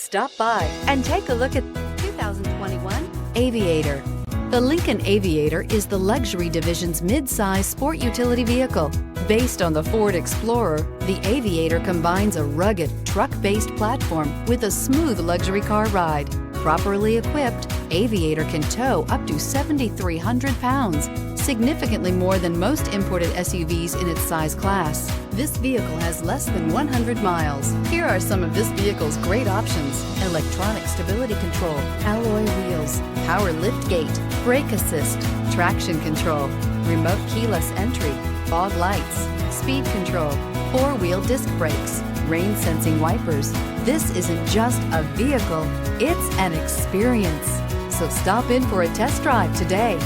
Stop by and take a look at 2021 Aviator. The Lincoln Aviator is the luxury division's mid-size sport utility vehicle. Based on the Ford Explorer, the Aviator combines a rugged, truck-based platform with a smooth luxury car ride. Properly equipped, Aviator can tow up to 7,300 pounds, significantly more than most imported SUVs in its size class. This vehicle has less than 100 miles. Here are some of this vehicle's great options: electronic stability control, alloy wheels, power lift gate, brake assist, traction control, remote keyless entry, fog lights, speed control, four-wheel disc brakes, rain sensing wipers. This isn't just a vehicle, it's an experience. So stop in for a test drive today.